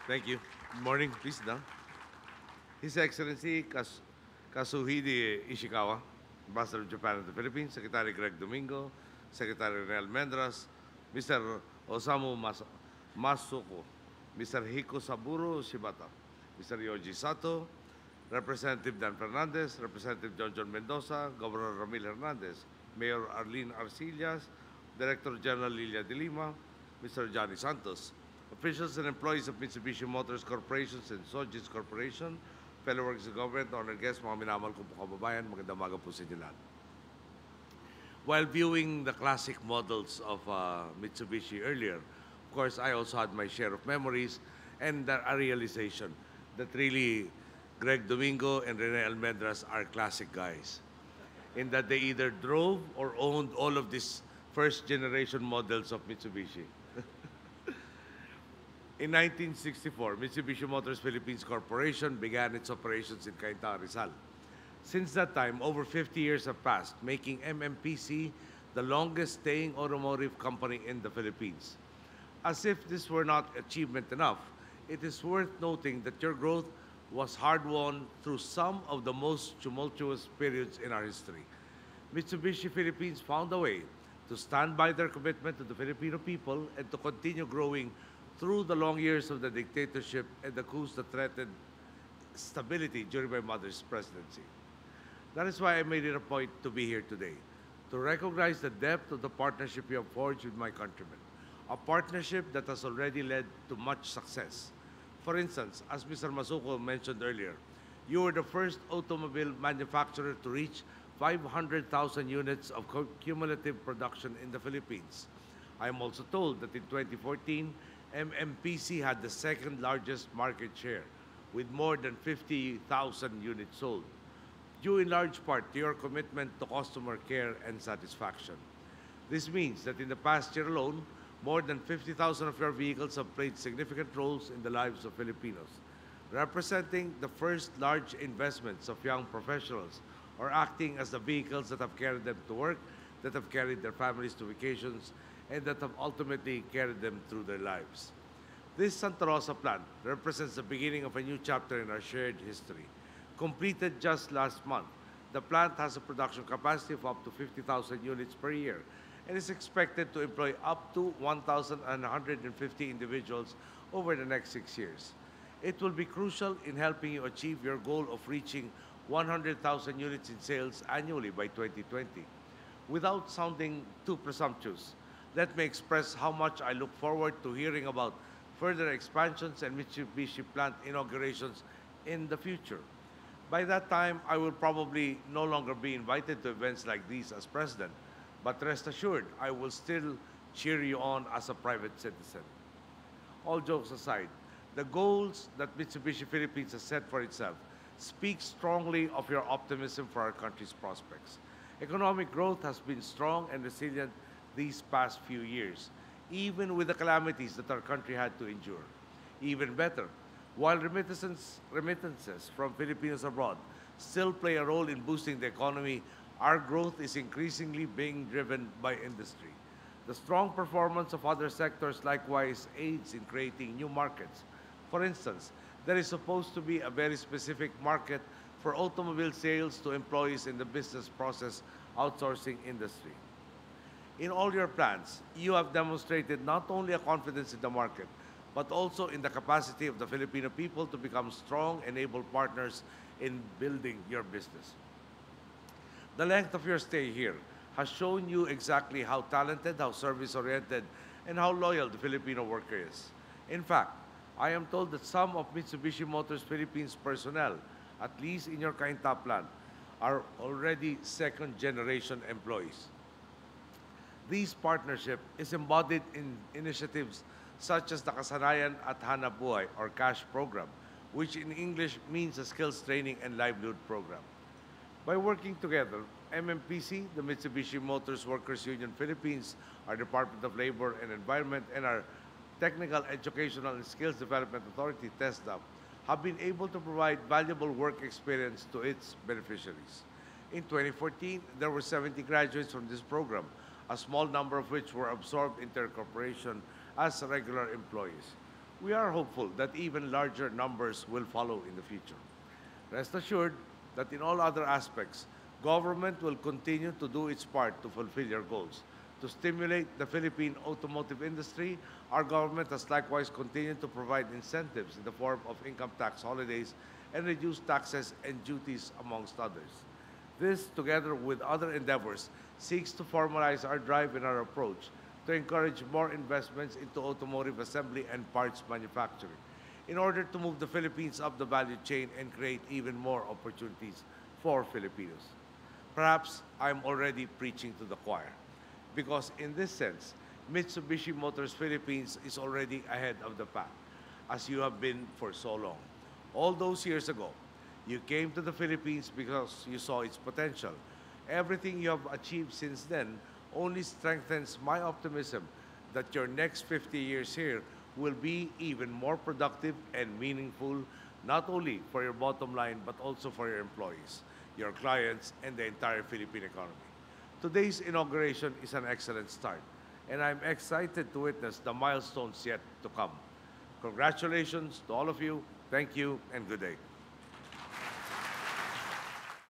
Thank you. Good morning. Please sit down. His Excellency Kazuhide Ishikawa, Ambassador of Japan to the Philippines, Secretary Greg Domingo, Secretary Renel Mendras, Mr. Masuko, Mr. Hiko Saburo Shibata, Mr. Yoji Sato, Representative Dan Fernandez, Representative John Mendoza, Governor Ramil Hernandez, Mayor Arlene Arcillas, Director General Lilia de Lima, Mr. Johnny Santos, officials and employees of Mitsubishi Motors Corporation and Sojitz Corporation, fellow workers of government, honored guests, mga minamahal kong kababayan, magandang umaga po sa inyo lahat. While viewing the classic models of Mitsubishi earlier, of course, I also had my share of memories and a realization that really Greg Domingo and Rene Almendras are classic guys in that they either drove or owned all of these first generation models of Mitsubishi. In 1964, Mitsubishi Motors Philippines Corporation began its operations in Cainta, Rizal. Since that time, over 50 years have passed, making MMPC the longest-staying automotive company in the Philippines. As if this were not achievement enough, it is worth noting that your growth was hard-won through some of the most tumultuous periods in our history. Mitsubishi Philippines found a way to stand by their commitment to the Filipino people and to continue growing through the long years of the dictatorship and the coups that threatened stability during my mother's presidency. That is why I made it a point to be here today, to recognize the depth of the partnership you have forged with my countrymen, a partnership that has already led to much success. For instance, as Mr. Masuko mentioned earlier, you were the first automobile manufacturer to reach 500,000 units of cumulative production in the Philippines. I am also told that in 2014, MMPC had the second largest market share, with more than 50,000 units sold, due in large part to your commitment to customer care and satisfaction. This means that in the past year alone, more than 50,000 of your vehicles have played significant roles in the lives of Filipinos, representing the first large investments of young professionals or acting as the vehicles that have carried them to work, that have carried their families to vacations, and that have ultimately carried them through their lives. This Santa Rosa plant represents the beginning of a new chapter in our shared history. Completed just last month, the plant has a production capacity of up to 50,000 units per year and is expected to employ up to 1,150 individuals over the next 6 years. It will be crucial in helping you achieve your goal of reaching 100,000 units in sales annually by 2020. Without sounding too presumptuous, let me express how much I look forward to hearing about further expansions and Mitsubishi plant inaugurations in the future. By that time, I will probably no longer be invited to events like these as president, but rest assured, I will still cheer you on as a private citizen. All jokes aside, the goals that Mitsubishi Philippines has set for itself speak strongly of your optimism for our country's prospects. Economic growth has been strong and resilient these past few years, even with the calamities that our country had to endure. Even better, while remittances from Filipinos abroad still play a role in boosting the economy, our growth is increasingly being driven by industry. The strong performance of other sectors likewise aids in creating new markets. For instance, there is supposed to be a very specific market for automobile sales to employees in the business process outsourcing industry. In all your plans, you have demonstrated not only a confidence in the market, but also in the capacity of the Filipino people to become strong and able partners in building your business. The length of your stay here has shown you exactly how talented, how service-oriented, and how loyal the Filipino worker is. In fact, I am told that some of Mitsubishi Motors Philippines personnel, at least in your Cainta plant, are already second-generation employees. This partnership is embodied in initiatives such as the Kasanayan at Hanapbuhay or KasH program, which in English means a skills training and livelihood program. By working together, MMPC, the Mitsubishi Motors Workers Union Philippines, our Department of Labor and Environment, and our Technical Educational and Skills Development Authority, TESDA, have been able to provide valuable work experience to its beneficiaries. In 2014, there were 70 graduates from this program, a small number of which were absorbed into their corporation as regular employees. We are hopeful that even larger numbers will follow in the future. Rest assured that in all other aspects, government will continue to do its part to fulfill your goals. To stimulate the Philippine automotive industry, our government has likewise continued to provide incentives in the form of income tax holidays and reduced taxes and duties, amongst others. This, together with other endeavors, seeks to formalize our drive and our approach to encourage more investments into automotive assembly and parts manufacturing in order to move the Philippines up the value chain and create even more opportunities for Filipinos. Perhaps I'm already preaching to the choir because in this sense, Mitsubishi Motors Philippines is already ahead of the pack, as you have been for so long. All those years ago, you came to the Philippines because you saw its potential. Everything you have achieved since then only strengthens my optimism that your next 50 years here will be even more productive and meaningful, not only for your bottom line, but also for your employees, your clients, and the entire Philippine economy. Today's inauguration is an excellent start, and I'm excited to witness the milestones yet to come. Congratulations to all of you. Thank you, and good day.